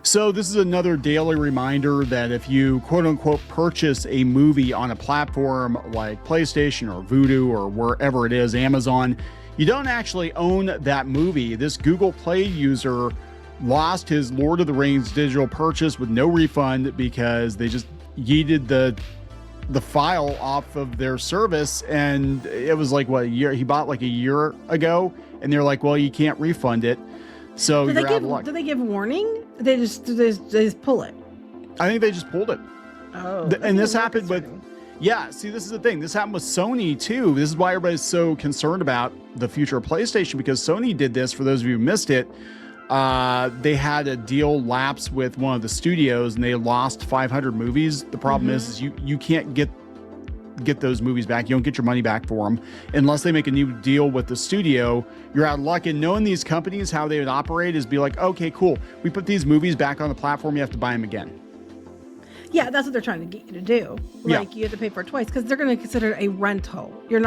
So this is another daily reminder that if you quote unquote purchase a movie on a platform like PlayStation or Vudu or wherever it is, Amazon, you don't actually own that movie. This Google Play user lost his Lord of the Rings digital purchase with no refund because they just yeeted the file off of their service, and it was like, what, a year? He bought like a year ago, and they're like, well, you can't refund it. So you're out of luck. Do they give warning? They just pull it. I think they just pulled it. Oh, and this happened with, yeah, see, this is the thing. This happened with Sony too. This is why everybody's so concerned about the future of PlayStation, because Sony did this. For those of you who missed it, they had a deal lapse with one of the studios and they lost 500 movies. The problem is you can't get those movies back. You don't get your money back for them unless they make a new deal with the studio. You're out of luck. And knowing these companies, how they would operate is be like, okay, cool, we put these movies back on the platform, you have to buy them again. Yeah, that's what they're trying to get you to do. Like, yeah, you have to pay for it twice because they're going to consider it a rental. You're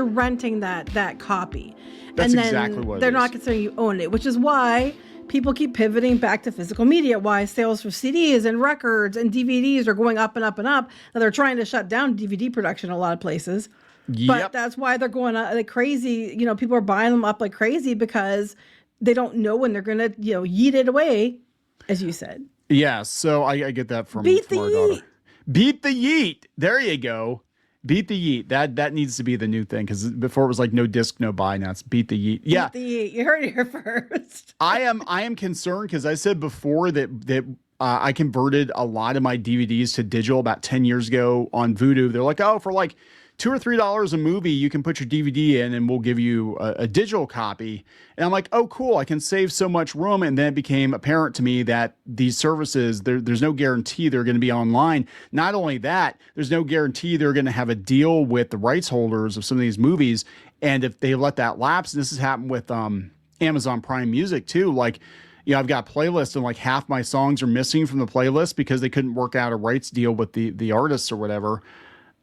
renting that copy. That's and then exactly what they're it not is. considering you own it, which is why people keep pivoting back to physical media, why sales for CDs and records and DVDs are going up and up and up. Now they're trying to shut down DVD production in a lot of places. But that's why they're going like crazy. You know, people are buying them up like crazy because they don't know when they're going to, yeet it away, as you said. Yeah, so I get that from Beat the our yeet. daughter. Beat the yeet. There you go. Beat the yeet. That needs to be the new thing, because before it was like no disc, no buy. Now it's beat the yeet. Yeah, beat the yeet. You heard it here first. I am concerned because I said before that I converted a lot of my DVDs to digital about 10 years ago on Vudu. They're like, oh, for like $2 or $3 a movie, you can put your DVD in and we'll give you a digital copy. And I'm like, oh, cool, I can save so much room. And then it became apparent to me that these services, there's no guarantee they're going to be online. Not only that, there's no guarantee they're going to have a deal with the rights holders of some of these movies. And if they let that lapse, this has happened with Amazon Prime Music too. Like, I've got playlists and like half my songs are missing from the playlist because they couldn't work out a rights deal with the artists or whatever.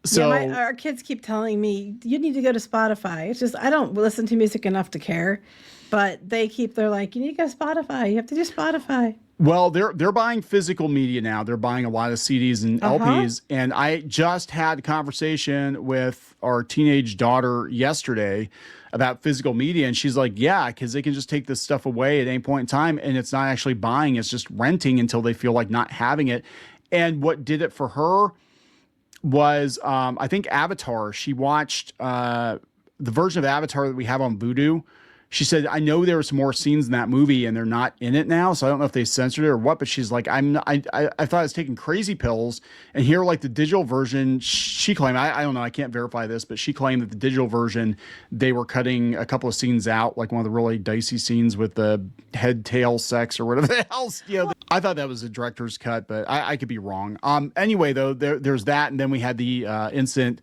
So our kids keep telling me, you need to go to Spotify. It's just, I don't listen to music enough to care, but they're like, you need to go to Spotify. You have to do Spotify. Well, they're buying physical media now. They're buying a lot of CDs and LPs. And I just had a conversation with our teenage daughter yesterday about physical media. And she's like, yeah, because they can just take this stuff away at any point in time. And it's not actually buying, it's just renting until they feel like not having it. And what did it for her was, I think Avatar. She watched the version of Avatar that we have on Vudu. She said, I know there were some more scenes in that movie and they're not in it now. So I don't know if they censored it or what, but she's like, I thought I was taking crazy pills. And here, like the digital version, she claimed, I don't know, I can't verify this, but she claimed that the digital version, they were cutting a couple of scenes out, like one of the really dicey scenes with the head tail sex or whatever the hell. I thought that was a director's cut, but I could be wrong. Anyway, though, there's that. And then we had the incident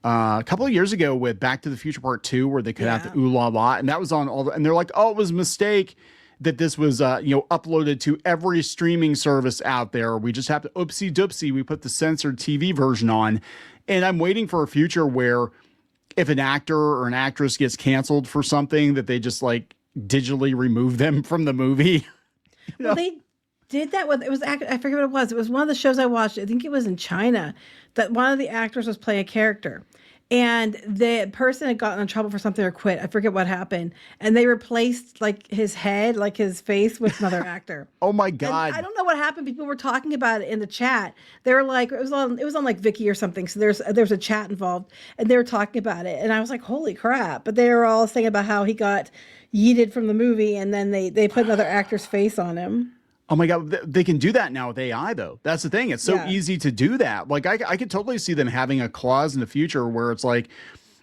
a couple of years ago with Back to the Future Part 2, where they cut out the ooh la la, and that was on all and they're like, oh, it was a mistake that this was uploaded to every streaming service out there. We just have to oopsie doopsie, we put the censored TV version on. And I'm waiting for a future where if an actor or an actress gets canceled for something, that they just like digitally remove them from the movie. Well, they did that with, I forget what it was. It was one of the shows I watched. I think it was in China, that one of the actors was playing a character. And the person had gotten in trouble for something or quit. I forget what happened. And they replaced like his head, like his face, with another actor. Oh my God. And I don't know what happened. People were talking about it in the chat. They were like, it was on like Viki or something. So there's a chat involved and they were talking about it. And I was like, holy crap. But they were all saying about how he got yeeted from the movie and then they put another actor's face on him. Oh my God, they can do that now with AI though. That's the thing. It's so easy to do that. Like I could totally see them having a clause in the future where it's like,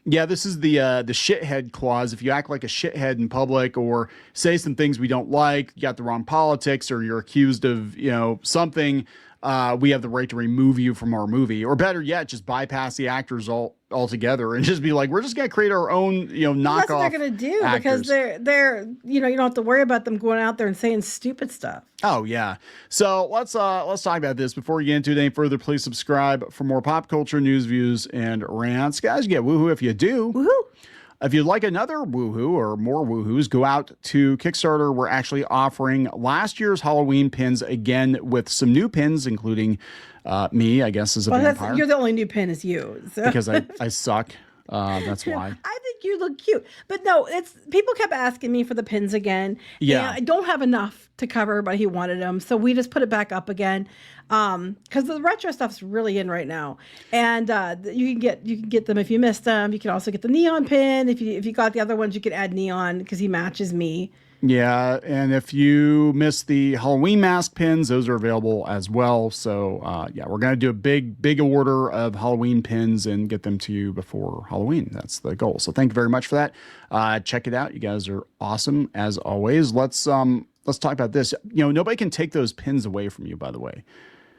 yeah, this is the shithead clause. If you act like a shithead in public or say some things we don't like, you got the wrong politics, or you're accused of, something, we have the right to remove you from our movie. Or better yet, just bypass the actors altogether and just be like, we're just going to create our own, knockoff. That's what they're going to do actors. Because they're, you don't have to worry about them going out there and saying stupid stuff. Oh yeah. So let's talk about this. Before we get into it any further, please subscribe for more pop culture news, views, and rants. Guys, you get woohoo if you do. Woohoo. If you'd like another woohoo or more woohoos, go out to Kickstarter. We're actually offering last year's Halloween pins again with some new pins, including me, I guess, as a vampire. You're the only new pin is you. So. Because I suck. That's why. I think you look cute. But no, people kept asking me for the pins again. Yeah. And I don't have enough to cover everybody who wanted them. So we just put it back up again. Because the retro stuff's really in right now. And you can get them if you missed them. You can also get the neon pin. If you got the other ones, you can add neon because he matches me. Yeah, and if you missed the Halloween mask pins, those are available as well. So, yeah, we're going to do a big order of Halloween pins and get them to you before Halloween. That's the goal. So thank you very much for that. Check it out. You guys are awesome, as always. Let's talk about this. Nobody can take those pins away from you, by the way.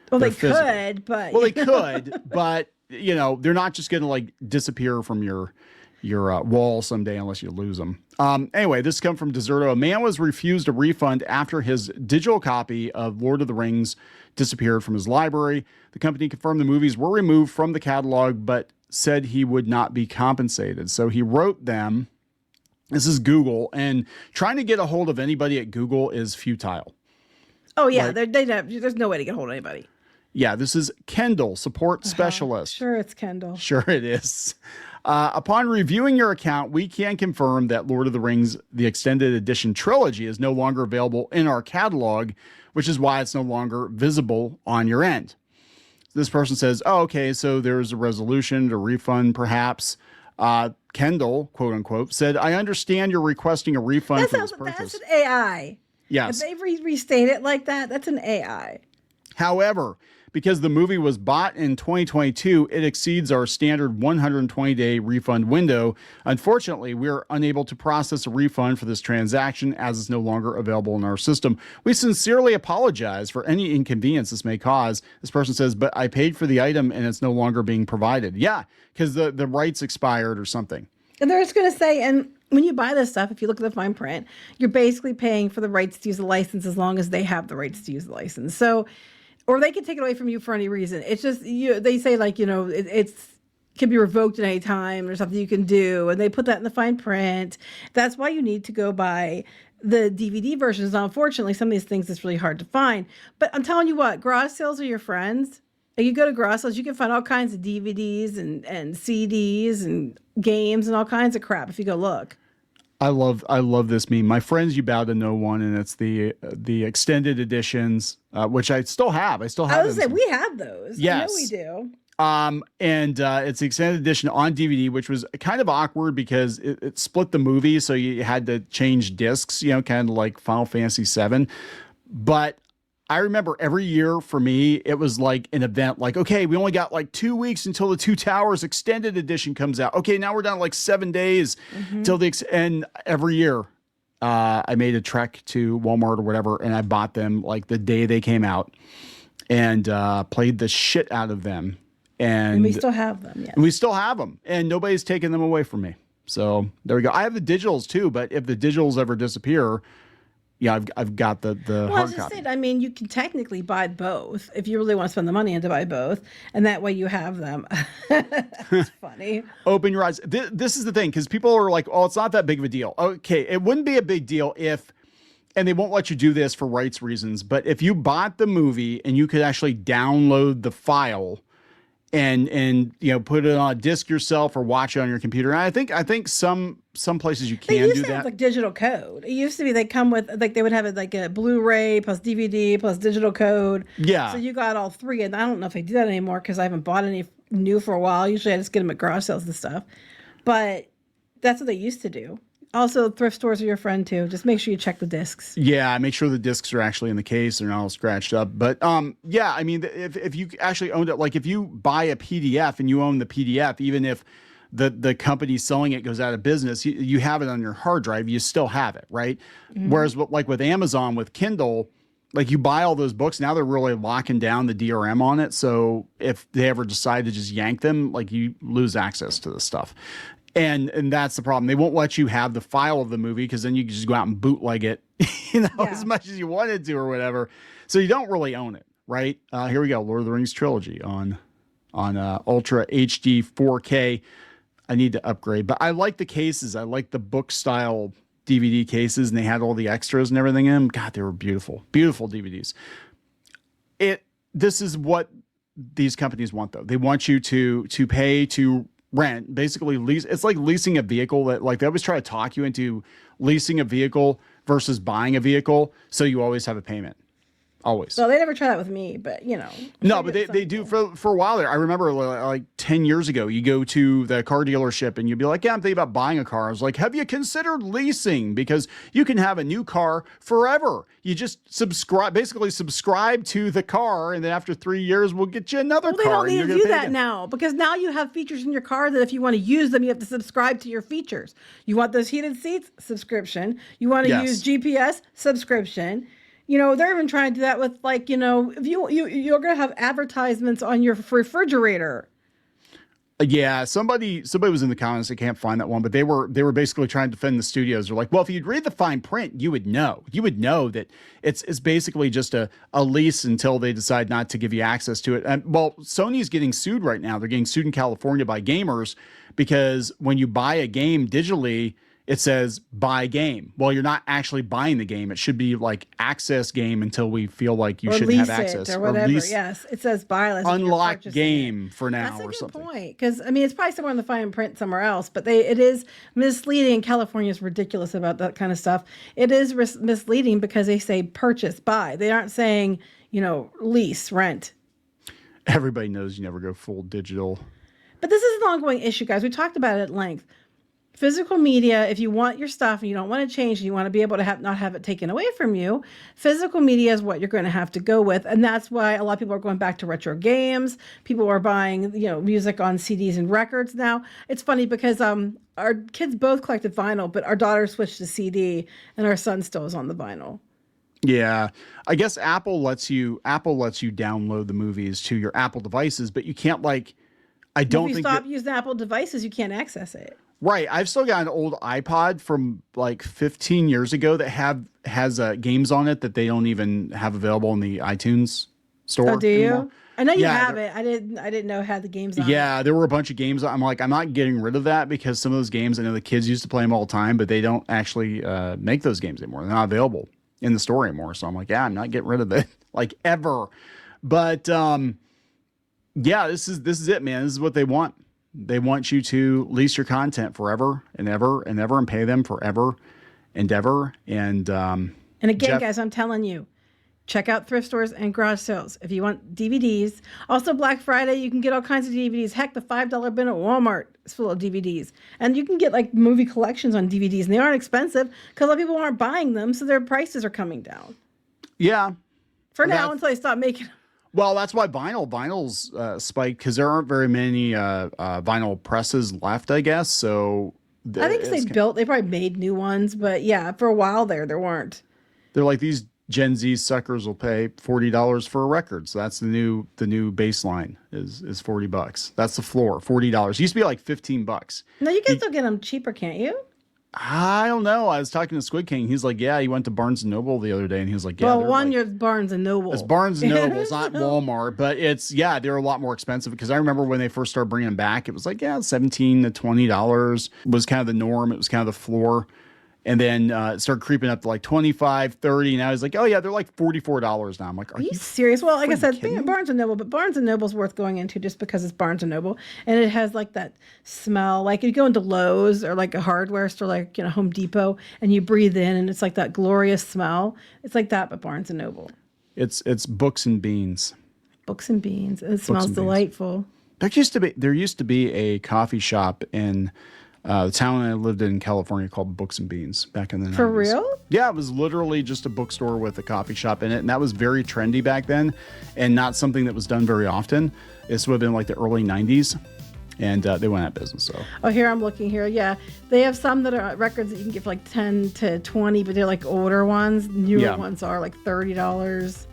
Well, they could, but... Well, they could, but, they're not just going to, disappear from your wall someday unless you lose them. Anyway, this comes from Deserto. A man was refused a refund after his digital copy of Lord of the Rings disappeared from his library. The company confirmed the movies were removed from the catalog, but said he would not be compensated. So he wrote them. This is Google, and trying to get a hold of anybody at Google is futile. Oh, yeah. There's no way to get a hold of anybody. Yeah, this is Kendall, support specialist. Sure, it's Kendall. Sure it is. Upon reviewing your account, we can confirm that Lord of the Rings, the extended edition trilogy, is no longer available in our catalog, which is why it's no longer visible on your end. This person says, oh, okay, so there's a resolution to refund, perhaps. Kendall, quote unquote, said, I understand you're requesting a refund for this purchase. That's an AI. Yes. If they restate it like that, that's an AI. However, because the movie was bought in 2022, it exceeds our standard 120-day refund window. Unfortunately, we are unable to process a refund for this transaction as it's no longer available in our system. We sincerely apologize for any inconvenience this may cause. This person says, but I paid for the item and it's no longer being provided. Yeah, because the rights expired or something. And they're just going to say, and when you buy this stuff, if you look at the fine print, you're basically paying for the rights to use the license as long as they have the rights to use the license. So... or they can take it away from you for any reason. It's just, they say it can be revoked at any time or something you can do. And they put that in the fine print. That's why you need to go buy the DVD versions. Now, unfortunately, some of these things it's really hard to find. But I'm telling you what, garage sales are your friends. Like you go to garage sales, you can find all kinds of DVDs and CDs and games and all kinds of crap if you go look. I love this meme. My friends, you bow to no one, and it's the extended editions, which I still have. I was gonna say we have those. Yes, I know we do. And it's the extended edition on DVD, which was kind of awkward because it split the movie, so you had to change discs. Kind of like Final Fantasy VII. But I remember every year for me, it was like an event. Like, okay, we only got 2 weeks until the Two Towers extended edition comes out. Okay, now we're down to 7 days till and every year, I made a trek to Walmart or whatever, and I bought them the day they came out, and played the shit out of them. And we still have them. Yes. We still have them, and nobody's taken them away from me. So there we go. I have the digitals too, but if the digitals ever disappear. Yeah, I've got the hard copy. I mean, you can technically buy both if you really want to spend the money and to buy both, and that way you have them. It's funny. Open your eyes. This is the thing, because people are like, "Oh, it's not that big of a deal." Okay, it wouldn't be a big deal if, and they won't let you do this for rights reasons. But if you bought the movie and you could actually download the file, and put it on a disc yourself or watch it on your computer. And I think some places you can do that. Have digital code. It used to be they come with they would have it a Blu-ray plus DVD plus digital code. Yeah. So you got all three, and I don't know if they do that anymore because I haven't bought any new for a while. Usually I just get them at garage sales and stuff, but that's what they used to do. Also, thrift stores are your friend too. Just make sure you check the discs. Yeah, make sure the discs are actually in the case; they're not all scratched up. But yeah, I mean, if you actually owned it, if you buy a PDF and you own the PDF, even if the company selling it goes out of business, you have it on your hard drive. You still have it, right? Mm-hmm. Whereas, with Amazon with Kindle, you buy all those books now, they're really locking down the DRM on it. So if they ever decide to just yank them, you lose access to the stuff. And that's the problem. They won't let you have the file of the movie because then you can just go out and bootleg it, as much as you wanted to or whatever. So you don't really own it, right? Here we go, Lord of the Rings trilogy on Ultra HD 4K. I need to upgrade. But I like the cases. I like the book style DVD cases, and they had all the extras and everything in them. God, they were beautiful, beautiful DVDs. This is what these companies want, though. They want you to pay to rent, basically lease. It's like leasing a vehicle. That, like, they always try to talk you into leasing a vehicle versus buying a vehicle, so you always have a payment. Always. Well, they never try that with me, but you know. No, but they do for a while there. I remember like 10 years ago, you go to the car dealership and you'd be like, yeah, I'm thinking about buying a car. I was like, have you considered leasing? Because you can have a new car forever. You just basically subscribe to the car, and then after 3 years, we'll get you another car. They don't need to do that again. now, because now you have features in your car that if you want to use them, you have to subscribe to your features. You want those heated seats? Subscription. You want to use GPS? Subscription. You know, they're even trying to do that with, like, you know, if you're going to have advertisements on your refrigerator. Yeah, somebody was in the comments. I can't find that one, but they were basically trying to defend the studios. They're like, well, if you'd read the fine print, you would know that it's basically just a lease until they decide not to give you access to it. And well, Sony's getting sued right now. They're getting sued in California by gamers because when you buy a game digitally, it says buy game. Well, you're not actually buying the game. It should be like access game until we feel like you shouldn't have access. Or whatever. Yes, it says buy. Unlock game for now. That's or a good something. point, because I mean it's probably somewhere in the fine print somewhere else, but it is misleading. California is ridiculous about that kind of stuff. It is misleading because they say purchase, buy. They aren't saying, you know, lease, rent. Everybody knows you never go full digital. But this is an ongoing issue, guys. We talked about it at length. Physical media, if you want your stuff and you don't want to change and you want to be able to not have it taken away from you, physical media is what you're going to have to go with. And that's why a lot of people are going back to retro games. People are buying, you know, music on CDs and records now. It's funny because our kids both collected vinyl, but our daughter switched to CD and our son still is on the vinyl. Yeah, I guess Apple lets you download the movies to your Apple devices, but you can't if you stop using Apple devices, you can't access it. Right. I've still got an old iPod from like 15 years ago that has games on it that they don't even have available in the iTunes store. Oh, do you? Anymore. I know you have it. I didn't know it had the games on it. Yeah, there were a bunch of games. I'm like, I'm not getting rid of that because some of those games, I know the kids used to play them all the time, but they don't actually make those games anymore. They're not available in the store anymore. So I'm like, yeah, I'm not getting rid of it like ever. But yeah, this is it, man. This is what they want. They want you to lease your content forever and ever and ever and pay them forever and ever. And again, guys, I'm telling you, check out thrift stores and garage sales if you want DVDs. Also, Black Friday, you can get all kinds of DVDs. Heck, the $5 bin at Walmart is full of DVDs. And you can get like movie collections on DVDs, and they aren't expensive because a lot of people aren't buying them, so their prices are coming down. Yeah. For now, until they stop making them. Well, that's why vinyl's spiked, because there aren't very many vinyl presses left, I guess. So I think they probably made new ones, but yeah, for a while there weren't. They're like, these Gen Z suckers will pay $40 for a record. So that's the new baseline is $40. That's the floor, $40. It used to be like $15. No, you can still get them cheaper, can't you? I don't know. I was talking to Squid King. He's like, yeah, he went to Barnes & Noble the other day, and he was like, yeah. Well, you're Barnes & Noble. It's Barnes & Noble. It's not Walmart, but they're a lot more expensive, because I remember when they first started bringing them back, it was like, $17 to $20 was kind of the norm. It was kind of the floor. And then it started creeping up to like $25, $30. And I was like, oh, yeah, they're like $44 now. I'm like, are you serious? Well, like I said, Barnes & Noble, but Barnes & Noble's worth going into just because it's Barnes & Noble. And it has like that smell. Like if you go into Lowe's or like a hardware store, like, you know, Home Depot, and you breathe in and it's like that glorious smell. It's like that, but Barnes & Noble. It's books and beans. Books and beans. It smells delightful. There used to be a coffee shop in the town I lived in California called Books and Beans back in the 90s. For real? Yeah, it was literally just a bookstore with a coffee shop in it, and that was very trendy back then, and not something that was done very often. This would have been like the early 90s, and they went out of business. So. Oh, here I'm looking here. Yeah, they have some that are records that you can get for like 10 to 20, but they're like older ones. Newer ones are like $30.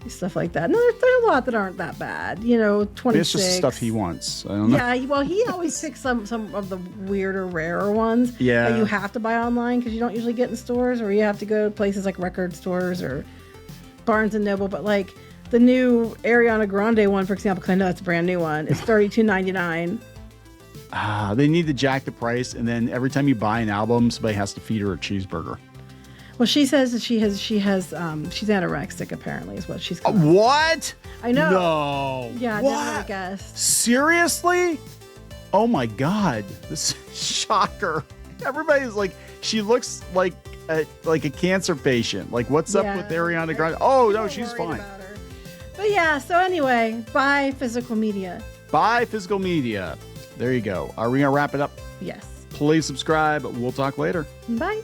Stuff like that. No, there's a lot that aren't that bad. You know, 26. It's just stuff he wants. I don't know. Yeah, well, he always picks some of the weirder, rarer ones. Yeah. That you have to buy online because you don't usually get in stores, or you have to go to places like record stores or Barnes and Noble. But like the new Ariana Grande one, for example, because I know that's a brand new one, it's $32.99. They need to jack the price, and then every time you buy an album, somebody has to feed her a cheeseburger. Well, she says that she's anorexic, apparently, is what she's called. What? I know. No. Yeah, what? I never guessed. Seriously? Oh my God. This shocker. Everybody's like, she looks like a cancer patient. Like, what's up with Ariana Grande? Oh, no, she's fine. But yeah, so anyway, buy physical media. Buy physical media. There you go. Are we going to wrap it up? Yes. Please subscribe. We'll talk later. Bye.